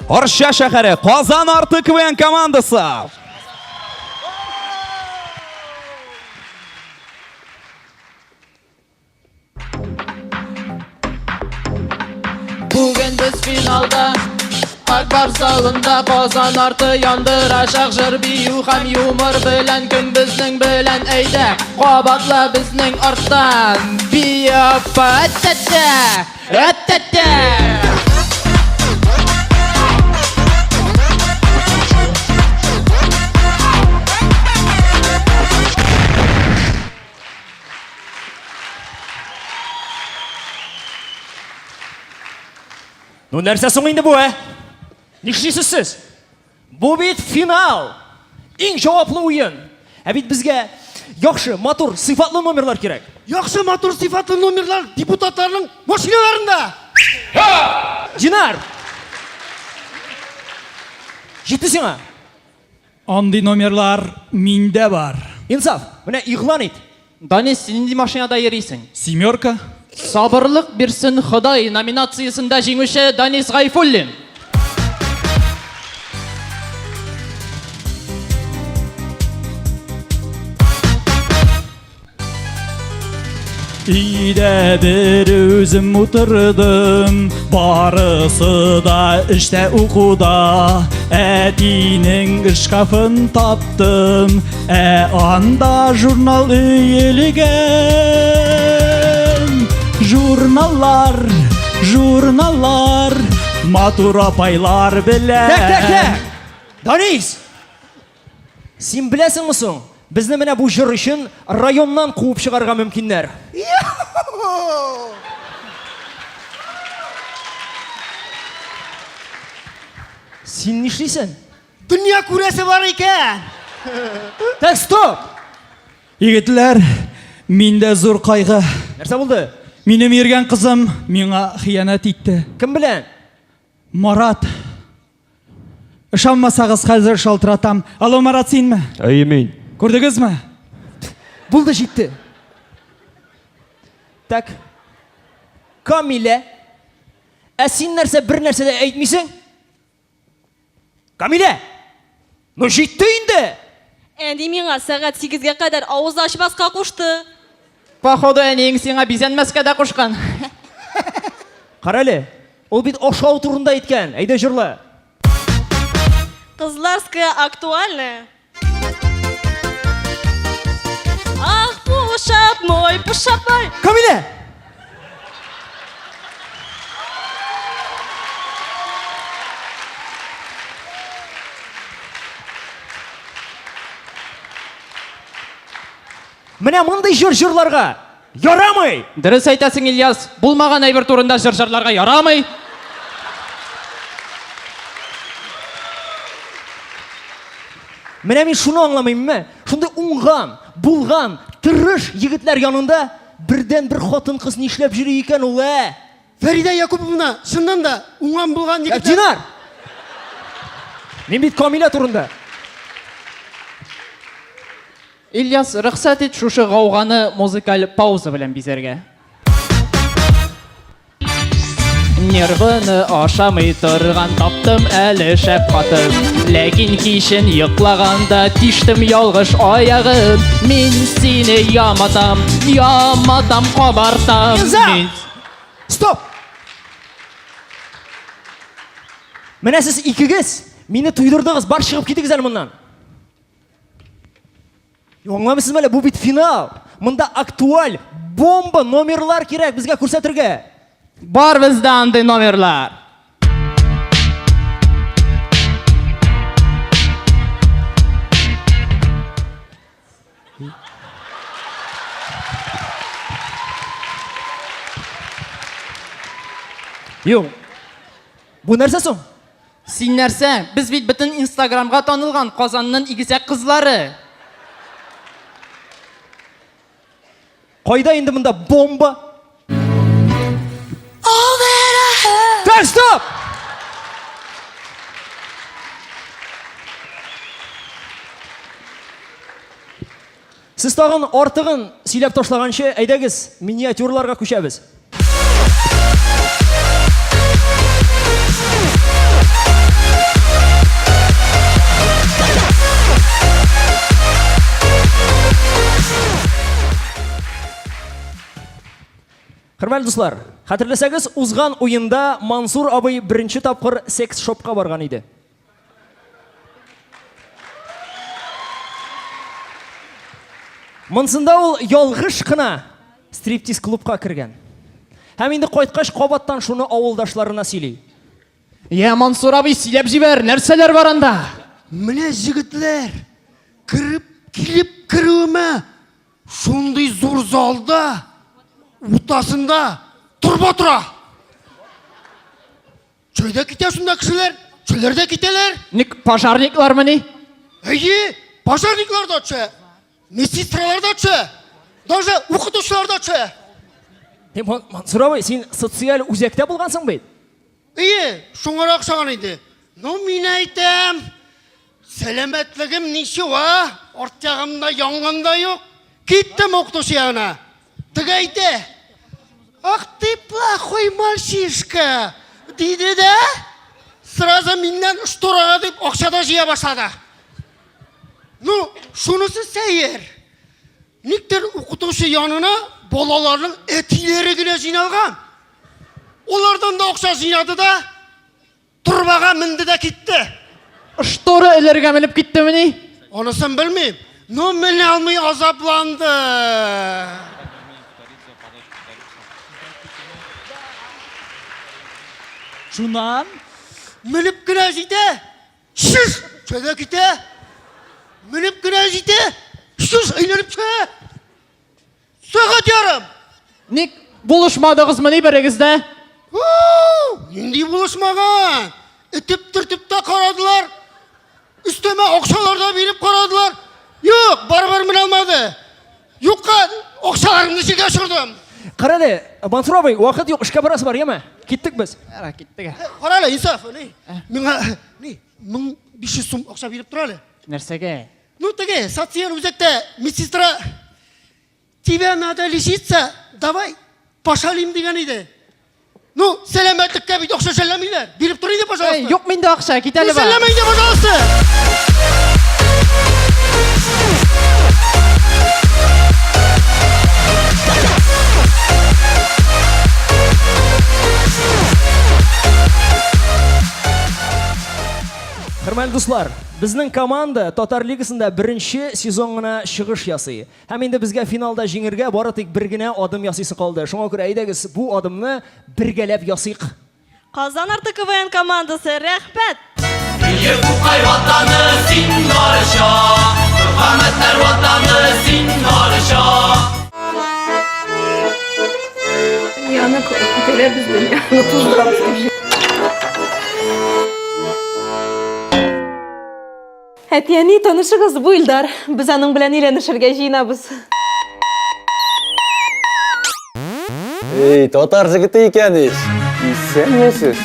Арша шәһәре Казан арты КВН командасы. Bugün biz finalda Akbar salında Qozon arti yondirashaq jir biyu ham yumor bilan kun bizning bilan ayda qobatla bizning ortdan biyo patata atata. Ну нәрсә соң инде бу, Нишлисез сез? Бу бит финал. Иң җаваплы уен. Бит безгә яхшы, матур, сыйфатлы номерлар кирәк. Яхшы матур сыйфатлы номерлар депутатларның машиналарында. Динар! Җитте сиңа. Андый номерлар миндә бар. Инсаф, менә игълан ит. Данис, син нинди машинада йөрисең? Семерка. Сабырлык бирсен Ходай номинациясында җиңүче Данис Гайфуллин. Өйдә бер үзем утырдым, барысы да эштә укуда. Әтинең шкафын таптым, анда журнал өелгән. Журналлар, матур апайлар белән. Так. Данис! Син беләсеңме соң? Безне менә бу җыр өчен районнан куып чыгарга мөмкиннәр. Син нишлисең? Дөнья күрәсе бар икән. Так, стоп! Егетләр, миндә зур кайгы. Нәрсә булды? Минем йөргән кызым миңа хыянат итте. Кем белән? Марат. Ышанмасагыз хәзер шалтыратам. Алло, Марат, синме? Мин. Күрдегезме? Булды, җитте. Так. Камилә. Син нәрсә бер нәрсә дә әйтмисең? Камилә! Ну җитте инде. Әнди миңа сәгать 8-гә кадәр авыз ачмаска кушты. Походу, әниең сиңа бизәнмәскә дә кушкан. Кара әле. Ул бит ашау турында әйткән. Әйдә җырла. Кызларская актуальная. Ах, пушап мой, пушапай. Камилә! Менә мондай җырларга ярамый. Дөрес әйтәсең, Ильяс, булмаган әйбер турында җырларга ярамый. Менә мин шуны аңламыйммы? Шундай уңган, булган, тырыш егетләр янында бердән бер хатын кыз нишләп йөри икән ул? Фәридә Якуповна, шуннан да уңган булган егетләр. Динар! Мин бит Камилә турында. Ильяс, рөхсәт ит шушы гауганы музыкаль пауза белән бизәргә. Нервыны ашамый торган таптым әле шәп хатын. Ләкин кичен йоклаганда тиштем ялгыш аягын. Мин сине яматам кабартам. Мин... Стоп! Менә сез икегез мине туйдырдыгыз, бар чыгып китегез әле моннан. Аңламыйсыз әле, бу бит финал. Монда актуаль, бомба номерлар кирәк безгә күрсәтергә. Бар бездә андый номерлар. Юк. Бу нәрсә соң? Син нәрсә? Без бит бөтен Инстаграмга танылган Казанның игезәк кызлары. Кайда инде монда бомба? Так, стоп! Сез тагын артыгын сөйләп ташлаганчы, әйдәгез, миниатюрларга күчәбез. Хөрмәтле дуслар, хәтерләсәгез, узган уенда Мансур абый беренче тапкыр секс шопка барган иде. Монсында ул ялгыш кына стриптиз клубка кергән. Һәм инде кайткач кабаттан шуны авылдашларына сөйли. Я Мансур абый сөйләп җибәр, нәрсәләр бар анда? Менә җегетләр килеп кірүіме шундый зур залда утасында турба тора. Чөйдә китә шунда кешеләр, чөйләрдә китәләр. Ник пожарниклармы ни? Әйе, пожарниклар да чө, медсестралар да чө, даже укытучылар да чө. Мансур абый, син социаль үзәктә булгансың бит? Әйе, шуңарак шаган иде. Ну, мин әйтәм, сәламәтлегем ничева, арт ягымда янганда юк. Киттем укытучы ягына. Теге әйтә, ах ты плохой мальчишка, диде дә, сразу миннән шторага дип акчада җыя башлады. Ну, шунысы сәер. Никтер укытучы янына балаларның әтиләре генә җыйналган. Олардан да акча җыйнады да, турбага менде дә китте. Шторы эләргә менеп киттеме ни? Анысын белмим. Но менә алмый азапланды. Шуннан Менеп кенә җитә. Шиш! Чөйдә китә. Менеп кенә җитә. Шиш! Әйләнеп чөя. Сәгать ярым. Ник булышмадыгызмы ни берегездә? Нинди булышмаган. Этеп-төртеп тә карадылар. Өстәмә акчалар да биреп карадылар. Юк, барыбер менә алмады. Юкка акчаларымны җиргә чырдым. Карале, Мансур абый, вакыт юк, эшкә барасы бар, яме? Киттек без. Ара киттек. Карале, инсаф, ни? Миңа, ни? 1500 сум акча биреп тора әле. Нәрсәгә? Ну, теге, социаль үзәктә медсестра тебя надо лечиться, давай пошалим дигән иде. Ну, сәламәтлеккә бит акча шәлләмиләр. Биреп тор иде, пожалуйста. Юк миндә акча, кит әле бар. Сәләмә иде, пожалуйста. Хөрмәтле дуслар, безнең команда Татар лигасында беренче сезон гына чыгыш ясый. Һәм инде безгә финалда җиңәргә бары тик бер генә адым ясыйсы калды. Шуңа күрә әйдәгез, бу адымны бергәләп ясыйк. Казан арты КВН командасы, рәхмәт! Бөек Укай ватаны син барыша, Мөхәммәтләр ватаны син барыша. Яны көтеләбез дөньяны туздырабыз. Әтияни, танышыгыз, бу Илдар. Без аның белән өйләнешергә җыенабыз. Ey, Tatar jigiti ekaniz. Sen nesiz?